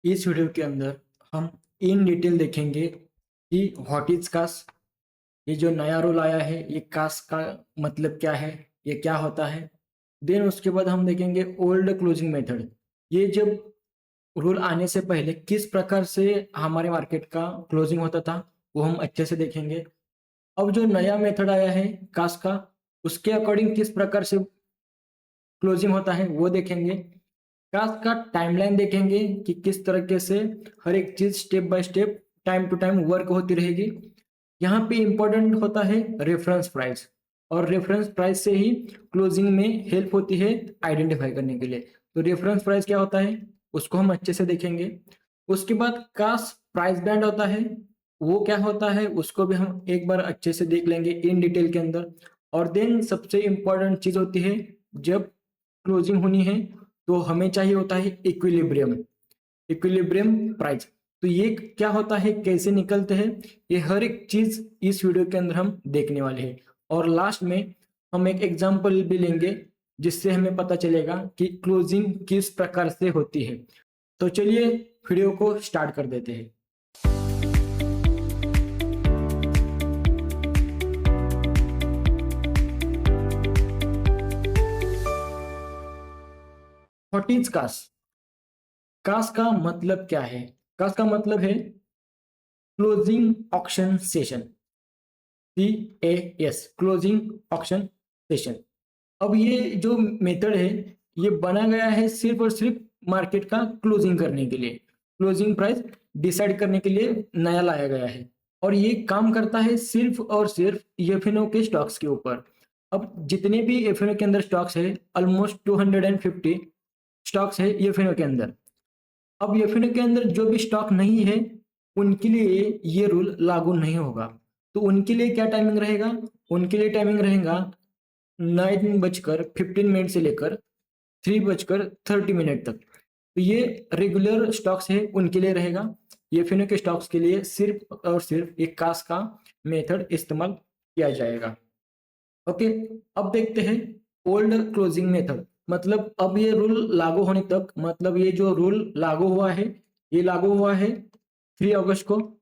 इस वीडियो के अंदर हम इन डिटेल देखेंगे कि व्हाट इज कास। ये जो नया रूल आया है, ये कास का मतलब क्या है, ये क्या होता है। देन उसके बाद हम देखेंगे ओल्ड क्लोजिंग मेथड। ये जब रूल आने से पहले किस प्रकार से हमारे मार्केट का क्लोजिंग होता था, वो हम अच्छे से देखेंगे। अब जो नया मेथड आया है कास का, उसके अकॉर्डिंग किस प्रकार से क्लोजिंग होता है वो देखेंगे। कास का टाइमलाइन देखेंगे कि किस तरीके से हर एक चीज step by step time to time work होती रहेगी। यहाँ पे इंपॉर्टेंट होता है रेफरेंस प्राइस, और रेफरेंस प्राइस से ही क्लोजिंग में हेल्प होती है आइडेंटिफाई करने के लिए। तो रेफरेंस प्राइस क्या होता है उसको हम अच्छे से देखेंगे। उसके बाद कास प्राइस बैंड होता है, वो क्या होता है उसको भी हम एक बार अच्छे से देख लेंगे इन डिटेल के अंदर। और देन सबसे इंपॉर्टेंट चीज होती है, जब क्लोजिंग होनी है तो हमें चाहिए होता है इक्विलिब्रियम, इक्विलिब्रियम प्राइस। तो ये क्या होता है, कैसे निकलते हैं, ये हर एक चीज इस वीडियो के अंदर हम देखने वाले हैं। और लास्ट में हम एक एग्जांपल भी लेंगे जिससे हमें पता चलेगा कि क्लोजिंग किस प्रकार से होती है। तो चलिए वीडियो को स्टार्ट कर देते हैं। व्हाट इज कास? कास का मतलब क्या है? कास का मतलब है closing auction session, CAS, closing auction session. अब ये जो मेथड है, ये बना गया है सिर्फ और सिर्फ मार्केट का क्लोजिंग करने के लिए, क्लोजिंग प्राइस डिसाइड करने के लिए नया लाया गया है। और ये काम करता है सिर्फ और सिर्फ एफएनओ के स्टॉक्स के ऊपर। अब जितने भी एफएनओ के अंदर स्टॉक्स है, ऑलमोस्ट 250 स्टॉक्स है एफएनओ के अंदर। अब एफएनओ के अंदर जो भी स्टॉक नहीं है, उनके लिए ये रूल लागू नहीं होगा। तो उनके लिए क्या टाइमिंग रहेगा? उनके लिए टाइमिंग रहेगा 9:15 से लेकर 3:30 तक। तो ये रेगुलर स्टॉक्स है उनके लिए रहेगा। ये फिनो के स्टॉक्स के लिए सिर्फ और सिर्फ एक कास का मेथड इस्तेमाल किया जाएगा। ओके, अब देखते हैं ओल्ड क्लोजिंग मेथड। मतलब अब ये रूल लागू होने तक, मतलब ये जो रूल लागू हुआ है, ये लागू हुआ है 3 अगस्त को।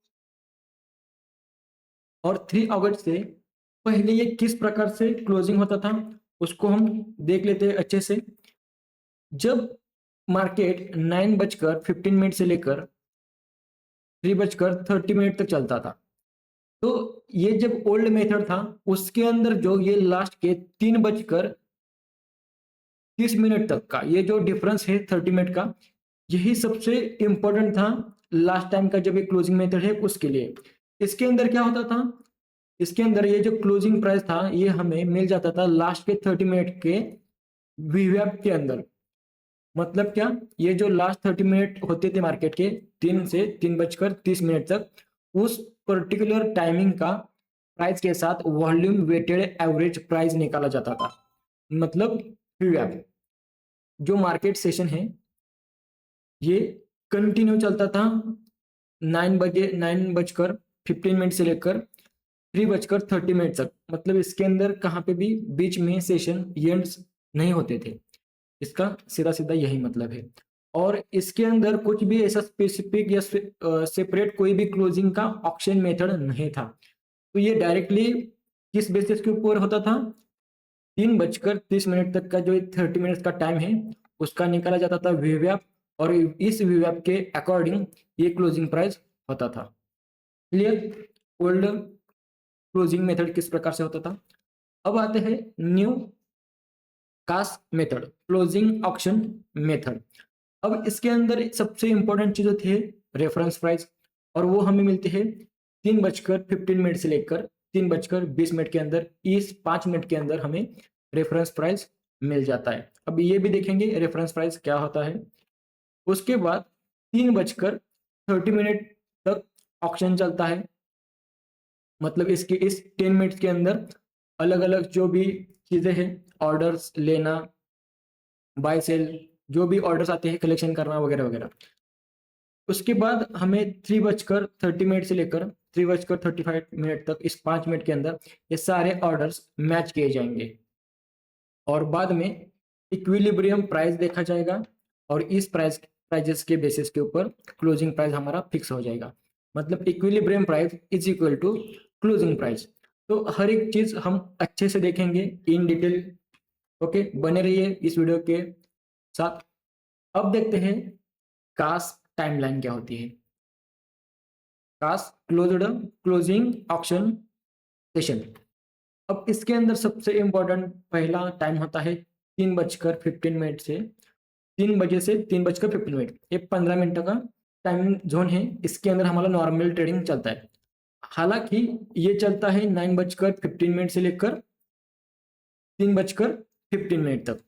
और 3 अगस्त से पहले ये किस प्रकार से क्लोजिंग होता था उसको हम देख लेते हैं अच्छे से। जब मार्केट 9:15 से लेकर 3:30 तक चलता था, तो ये जब ओल्ड मेथड था उसके अंदर जो ये लास्ट के 3:30 तक का ये जो डिफरेंस है 30 मिनट का, यही सबसे इंपॉर्टेंट था लास्ट टाइम का जब ये क्लोजिंग मेथड है उसके लिए। इसके अंदर क्या होता था, इसके अंदर ये जो क्लोजिंग प्राइस था ये हमें मिल जाता था लास्ट के 30 मिनट के वीवैप के अंदर। मतलब क्या, ये जो लास्ट 30 मिनट होते थे मार्केट के, 3 से 3:30 तक, उस पर्टिकुलर टाइमिंग का प्राइस के साथ वॉल्यूम वेटेड एवरेज प्राइस निकाला जाता था। मतलब वीवैप जो मार्केट सेशन है, ये कंटिन्यू चलता था 9:15 से लेकर 3:30 तक। मतलब इसके अंदर कहाँ पे भी बीच में सेशन एंड्स नहीं होते थे। इसका सीधा सीधा यही मतलब है। और इसके अंदर कुछ भी ऐसा स्पेसिफिक या सेपरेट कोई भी क्लोजिंग का ऑक्शन मेथड नहीं था। तो ये डायरेक्टली किस बेसिस के ऊपर होता था, 3:30 तक का जो 30 मिनट का टाइम है उसका निकाला जाता था वीवैप, और इस वीवैप के अकॉर्डिंग ये क्लोजिंग प्राइस होता था। क्लियर? ओल्ड क्लोजिंग मेथड किस प्रकार से होता था। अब आते हैं न्यू कास मेथड, क्लोजिंग ऑक्शन मेथड। अब इसके अंदर सबसे इंपॉर्टेंट चीज होती है रेफरेंस प्राइस, और वो हमें मिलती है 3:15 से लेकर 3:20 के अंदर। इस 5 मिनट के अंदर हमें रेफरेंस प्राइस मिल जाता है। अब ये भी देखेंगे रेफरेंस प्राइस क्या होता है। उसके बाद 3:30 तक ऑक्शन चलता है। मतलब इसके इस 10 मिनट के अंदर अलग अलग जो भी चीजें हैं, ऑर्डर्स लेना, बाय सेल, जो भी ऑर्डर्स आते हैं कलेक्शन करना वगैरह वगैरह। उसके बाद हमें 3:30 से लेकर 3:35 तक, इस 5 मिनट के अंदर ये सारे ऑर्डर्स मैच किए जाएंगे। और बाद में इक्विलिब्रियम प्राइस देखा जाएगा, और इस प्राइस प्राइजेस के बेसिस के ऊपर क्लोजिंग प्राइस हमारा फिक्स हो जाएगा। मतलब equilibrium price is equal to closing price. तो हर एक चीज हम अच्छे से देखेंगे इन डिटेल। ओके, बने रहिए इस वीडियो के साथ। अब देखते हैं कास्ट टाइमलाइन क्या होती है। Cast closing auction session. अब इसके अंदर सबसे इंपॉर्टेंट पहला टाइम होता है 3:15 से 3 बजे से 3:15। ये 15 मिनट का टाइम जोन है। इसके अंदर हमारा नॉर्मल ट्रेडिंग चलता है। हालांकि ये चलता है 9:15 से लेकर 3:15 तक।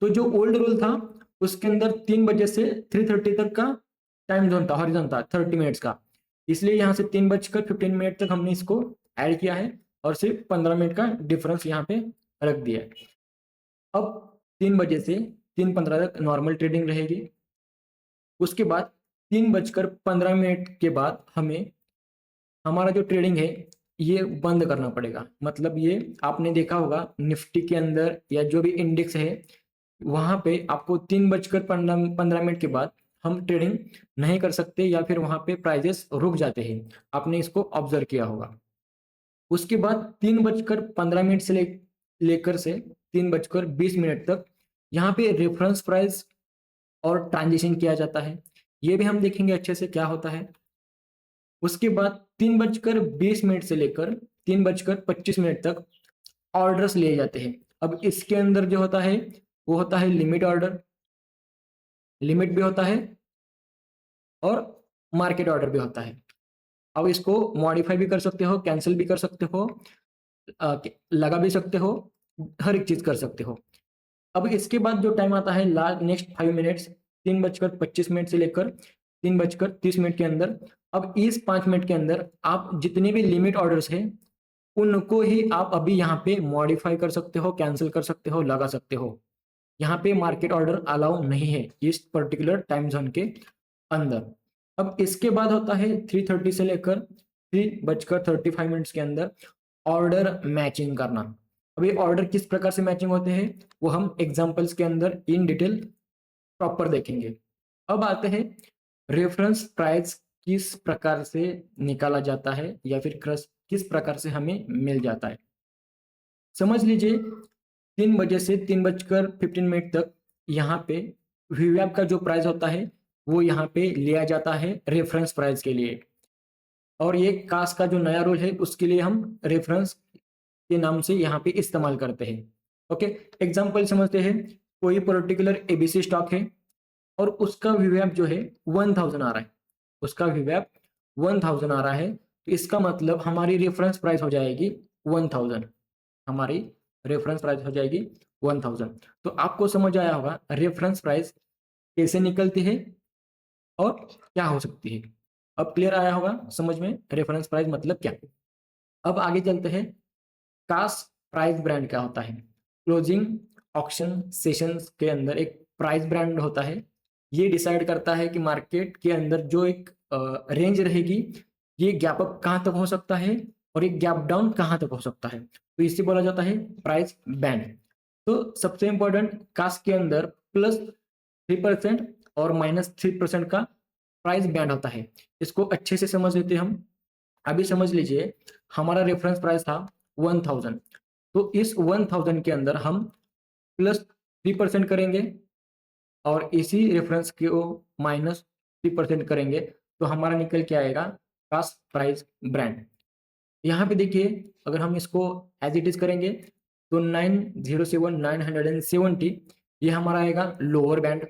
तो जो ओल्ड रूल था उसके अंदर 3 बजे से 3:30 तक का टाइम जोन था, हॉरिजॉन था 30 मिनट्स का। इसलिए यहाँ से 3:15 तक हमने इसको ऐड किया है और सिर्फ 15 मिनट का डिफरेंस यहाँ पे रख दिया है। अब 3 बजे से 3:15 तक नॉर्मल ट्रेडिंग रहेगी। उसके बाद 3:15 के बाद हमें हमारा जो ट्रेडिंग है ये बंद करना पड़ेगा। मतलब ये आपने देखा होगा निफ्टी के अंदर या जो भी इंडेक्स है वहां पे आपको 3:15 के बाद हम ट्रेडिंग नहीं कर सकते या फिर वहां पे प्राइजेस रुक जाते हैं। आपने इसको ऑब्जर्व किया होगा। उसके बाद 3:15 से लेकर से 3:20 तक यहाँ पे रेफरेंस प्राइस और ट्रांजिशन किया जाता है। ये भी हम देखेंगे अच्छे से क्या होता है। उसके बाद 3:20 से लेकर 3:25 तक ऑर्डर्स लिए जाते हैं। अब इसके अंदर जो होता है वो होता है लिमिट ऑर्डर, लिमिट भी होता है और मार्केट ऑर्डर भी होता है। अब इसको मॉडिफाई भी कर सकते हो, कैंसिल भी कर सकते हो, लगा भी सकते हो, हर एक चीज कर सकते हो। अब इसके बाद जो टाइम आता है लास्ट नेक्स्ट 5 मिनट्स 3:25 से लेकर 3:30 के अंदर। अब इस 5 मिनट के अंदर आप जितने भी लिमिट ऑर्डर्स हैं उनको ही आप अभी यहाँ पे मॉडिफाई कर सकते हो, कैंसिल कर सकते हो, लगा सकते हो। यहाँ पे मार्केट ऑर्डर अलाउ नहीं है इस पर्टिकुलर टाइम जोन के अंदर। अब इसके बाद होता है 3:30 से लेकर 3:35 के अंदर ऑर्डर मैचिंग करना। अब ये ऑर्डर किस प्रकार से मैचिंग होते हैं वो हम एग्जांपल्स के अंदर इन डिटेल प्रॉपर देखेंगे। अब आते हैं रेफरेंस प्राइस किस प्रकार से निकाला जाता है या फिर किस प्रकार से हमें मिल जाता है। समझ लीजिए 3 बजे से 3:15 तक यहाँ पे वीवैप का जो प्राइस होता है वो यहाँ पे लिया जाता है रेफरेंस प्राइस के लिए। और ये कास का जो नया रूल है उसके लिए हम रेफरेंस के नाम से यहाँ पे इस्तेमाल करते हैं। ओके, एग्जांपल समझते हैं। कोई पर्टिकुलर एबीसी स्टॉक है और उसका वीवैप जो है 1000 आ रहा है, उसका वीवैप 1000 आ रहा है। तो इसका मतलब हमारी रेफरेंस प्राइस हो जाएगी 1000, हमारी रेफरेंस प्राइस हो जाएगी 1000। तो आपको समझ आया होगा रेफरेंस प्राइस कैसे निकलती है और क्या हो सकती है। अब क्लियर आया होगा समझ में रेफरेंस प्राइस मतलब क्या। अब आगे चलते हैं कास्ट प्राइस ब्रांड क्या होता है। क्लोजिंग ऑक्शन सेशंस के अंदर एक प्राइस ब्रांड होता है। ये डिसाइड करता है कि मार्केट के अंदर जो एक रेंज रहेगी ये गैप अप कहाँ तक हो सकता है और एक गैप डाउन कहाँ तक हो सकता है। तो इसे बोला जाता है प्राइस बैंड। तो सबसे इंपॉर्टेंट कास्ट के अंदर +3% और -3% का प्राइस बैंड होता है। इसको अच्छे से समझ लेते हैं हम। अभी समझ लीजिए हमारा रेफरेंस प्राइस था 1000। तो इस 1000 के अंदर हम +3% करेंगे और इसी रेफरेंस को -3% करेंगे तो हमारा निकल के आएगा कास्ट प्राइस ब्रांड। यहाँ पे देखिए अगर हम इसको एज इट इज करेंगे तो 907 970 ये हमारा आएगा लोअर बैंड।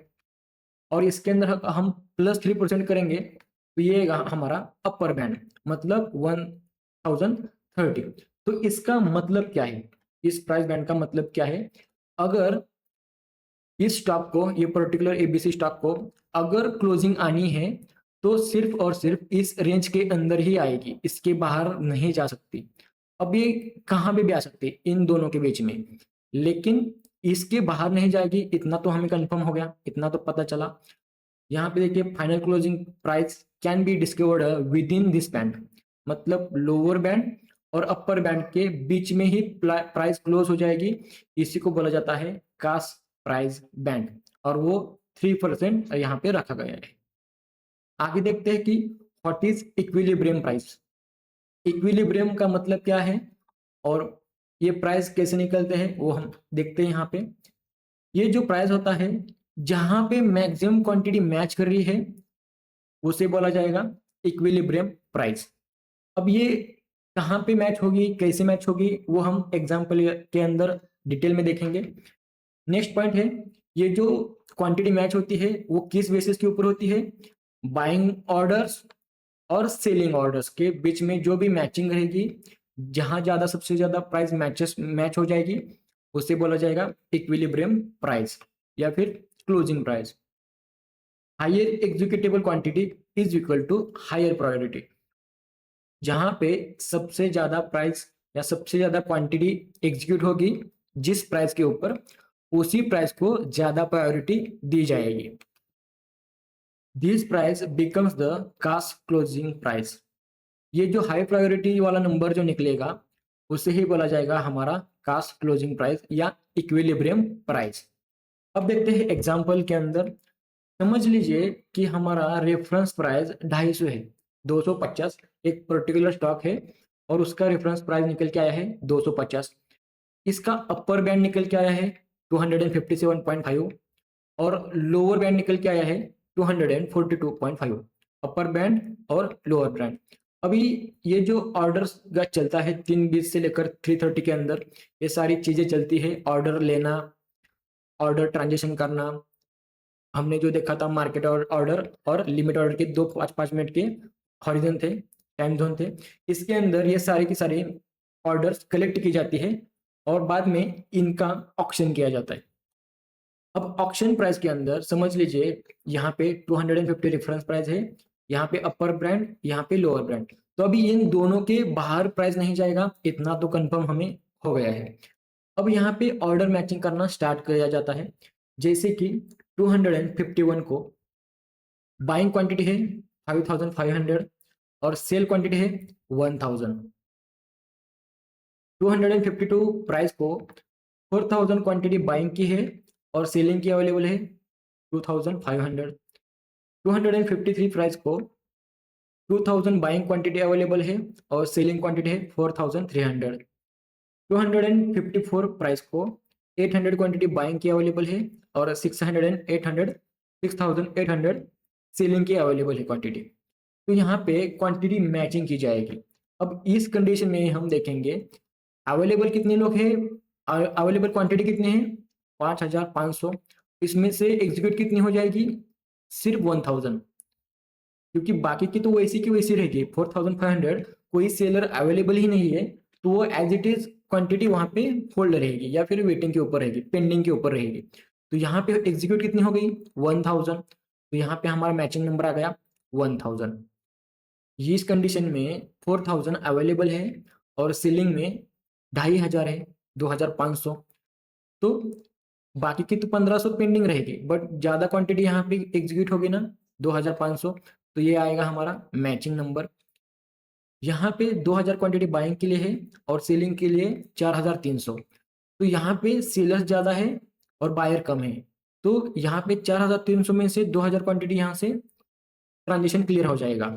और इसके अंदर हम +3% करेंगे तो ये आएगा हमारा अपर बैंड, मतलब 1030। तो इसका मतलब क्या है, इस प्राइस बैंड का मतलब क्या है। अगर इस स्टॉक को, ये पर्टिकुलर एबीसी स्टॉक को अगर क्लोजिंग आनी है तो सिर्फ और सिर्फ इस रेंज के अंदर ही आएगी, इसके बाहर नहीं जा सकती। अब ये कहाँ पे भी आ सकती है इन दोनों के बीच में, लेकिन इसके बाहर नहीं जाएगी। इतना तो हमें कंफर्म हो गया, इतना तो पता चला। यहाँ पे देखिए final closing price can be discovered with in this band, मतलब लोअर बैंड और अपर बैंड के बीच में ही प्राइस क्लोज हो जाएगी। इसी को बोला जाता है कास्ट प्राइस बैंड और वो 3% यहाँ पे रखा गया है। आगे देखते हैं कि what is equilibrium price. Equilibrium का मतलब क्या है और ये प्राइस कैसे निकलते हैं वो हम देखते हैं। यहाँ पे ये जो प्राइस होता है जहां पे मैक्सिमम क्वांटिटी मैच कर रही है उसे बोला जाएगा इक्विलिब्रियम प्राइस। अब ये कहाँ पे मैच होगी, कैसे मैच होगी, वो हम एग्जाम्पल के अंदर डिटेल में देखेंगे। नेक्स्ट पॉइंट है, ये जो क्वांटिटी मैच होती है वो किस बेसिस के ऊपर होती है, बाइंग ऑर्डर्स और सेलिंग ऑर्डर्स के बीच में जो भी मैचिंग रहेगी, जहां ज्यादा सबसे ज्यादा प्राइस मैच हो जाएगी उसे बोला जाएगा इक्विलिब्रियम प्राइस या फिर closing price. Higher executable quantity is equal to higher priority. जहां पे सबसे ज्यादा प्राइस या सबसे ज्यादा क्वांटिटी एग्जीक्यूट होगी जिस प्राइस के ऊपर, उसी प्राइस को ज्यादा प्रायोरिटी दी जाएगी। This price becomes the cast closing price. ये जो हाई प्रायोरिटी वाला नंबर जो निकलेगा उसे ही बोला जाएगा हमारा कास्ट क्लोजिंग प्राइस या इक्विलिब्रियम प्राइस। अब देखते हैं एग्जांपल के अंदर। समझ लीजिए कि हमारा रेफरेंस प्राइस 250 है, 250 एक पर्टिकुलर स्टॉक है और उसका रेफरेंस प्राइस निकल के आया है 250। इसका अपर बैंड निकल के आया है 257.5 और लोअर बैंड निकल के आया है 242.5। अपर बैंड और लोअर बैंड। अभी ये जो ऑर्डर्स का चलता है 3:20 से लेकर 3:30 के अंदर, ये सारी चीजें चलती है। ऑर्डर लेना, ऑर्डर ट्रांजेक्शन करना, हमने जो देखा था मार्केट ऑर्डर और लिमिट ऑर्डर के 2 5-5 मिनट के हॉरिजन थे, टाइम जोन थे। इसके अंदर ये सारी की सारी ऑर्डर्स कलेक्ट की जाती है और बाद में इनका ऑक्शन किया जाता है। अब ऑक्शन प्राइस के अंदर समझ लीजिए यहाँ पे 250 रेफरेंस प्राइस है, यहाँ पे अपर ब्रांड, यहाँ पे लोअर ब्रांड। तो अभी इन दोनों के बाहर प्राइस नहीं जाएगा, इतना तो कंफर्म हमें हो गया है। अब यहाँ पे ऑर्डर मैचिंग करना स्टार्ट किया जाता है। जैसे कि 251 को बाइंग क्वांटिटी है 5500 और सेल क्वांटिटी है 1000। 252 प्राइस को 4000 क्वांटिटी बाइंग की है और सेलिंग की अवेलेबल है 2500। 253 प्राइस को 2000 बाइंग क्वांटिटी अवेलेबल है और सेलिंग क्वांटिटी है 4300। 254 प्राइस को 800 क्वांटिटी बाइंग की अवेलेबल है और 6800 सेलिंग की अवेलेबल है क्वांटिटी। तो यहाँ पे क्वांटिटी मैचिंग की जाएगी। अब इस कंडीशन में हम देखेंगे अवेलेबल कितने लोग हैं, अवेलेबल क्वांटिटी कितने हैं 5500। इसमें से एग्जीक्यूट कितनी हो जाएगी, सिर्फ 1000, क्योंकि बाकी की तो वैसी की वैसी रहेगी। 4500 कोई सेलर अवेलेबल ही नहीं है तो वो एज इट इज क्वांटिटी वहां पे होल्ड रहेगी या फिर वेटिंग के ऊपर रहेगी, पेंडिंग के ऊपर रहेगी। तो यहाँ पे एग्जीक्यूट कितनी हो गई 1000, तो यहाँ पे हमारा मैचिंग नंबर आ गया 1000। इस कंडीशन में 4000 अवेलेबल है और सीलिंग में 2500 है, 2500। तो बाकी की तो 1500 पेंडिंग रहेगी, बट ज्यादा क्वांटिटी यहाँ पे एग्जीक्यूट होगी ना 2500, तो ये आएगा हमारा मैचिंग नंबर। यहाँ पे 2000 क्वांटिटी बाइंग के लिए है और सेलिंग के लिए 4300। तो यहाँ पे सेलर्स ज्यादा है और बायर कम है, तो यहाँ पे 4300 में से 2000 क्वांटिटी यहाँ से ट्रांजेक्शन क्लियर हो जाएगा,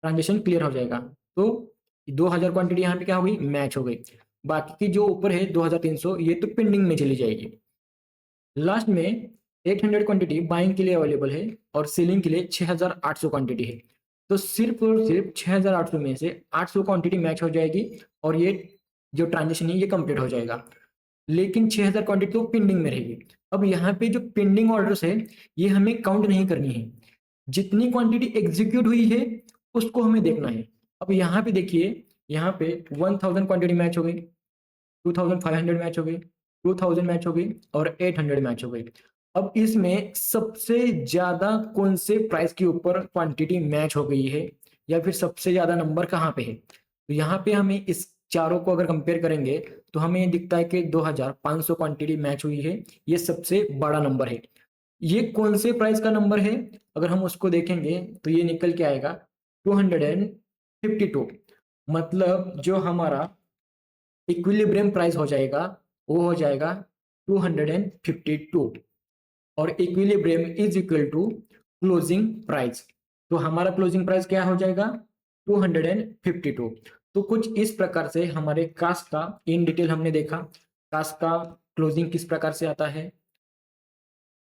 ट्रांजेक्शन क्लियर हो जाएगा। तो 2000 क्वांटिटी यहाँ पे क्या हो गई, मैच हो गई। बाकी की जो ऊपर है 2300 ये तो पेंडिंग में चली जाएगी। लास्ट में 800 क्वांटिटी बाइंग के लिए अवेलेबल है और सेलिंग के लिए 6800 क्वांटिटी है। तो सिर्फ और सिर्फ 6800 में से 800 क्वांटिटी मैच हो जाएगी और ये जो ट्रांजेक्शन है ये कंप्लीट हो जाएगा। लेकिन 6000 क्वांटिटी तो पेंडिंग में रहेगी। अब यहाँ पे जो पेंडिंग ऑर्डर्स है ये हमें काउंट नहीं करनी है, जितनी क्वांटिटी एग्जीक्यूट हुई है उसको हमें देखना है। अब यहाँ पे देखिए, यहाँ पे 1000 क्वांटिटी मैच हो गई, 2500 मैच हो गई, 2000 मैच हो गई और 800 मैच हो गई। अब इसमें सबसे ज्यादा कौन से प्राइस के ऊपर क्वांटिटी मैच हो गई है या फिर सबसे ज्यादा नंबर कहाँ पे है, तो यहाँ पे हमें इस चारों को अगर कंपेयर करेंगे तो हमें ये दिखता है कि 2500 क्वांटिटी मैच हुई है, ये सबसे बड़ा नंबर है। ये कौन से प्राइस का नंबर है, अगर हम उसको देखेंगे तो ये निकल के आएगा 252। मतलब जो हमारा इक्विलिब्रियम प्राइस हो जाएगा वो हो जाएगा 252। और equilibrium is equal to closing price. तो हमारा क्लोजिंग प्राइस क्या हो जाएगा 252। तो कुछ इस प्रकार से हमारे कास्ट का इन डिटेल हमने देखा, कास्ट का क्लोजिंग किस प्रकार से आता है,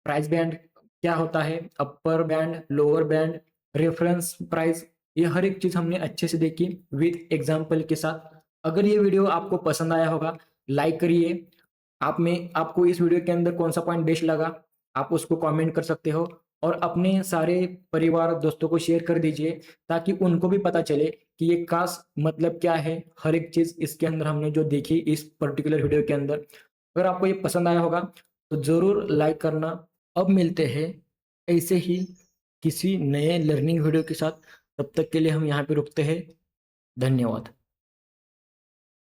प्राइस बैंड क्या होता है, upper band, lower band, reference price, ये हर एक चीज हमने अच्छे से देखी विद एग्जाम्पल के साथ। अगर ये वीडियो आपको पसंद आया होगा लाइक करिए। आपको इस वीडियो के अंदर कौन सा पॉइंट बेस्ट लगा आप उसको कमेंट कर सकते हो, और अपने सारे परिवार दोस्तों को शेयर कर दीजिए ताकि उनको भी पता चले कि ये कास्ट मतलब क्या है, हर एक चीज इसके अंदर हमने जो देखी इस पर्टिकुलर वीडियो के अंदर। अगर आपको ये पसंद आया होगा तो जरूर लाइक करना। अब मिलते हैं ऐसे ही किसी नए लर्निंग वीडियो के साथ, तब तक के लिए हम यहाँ पे रुकते हैं। धन्यवाद।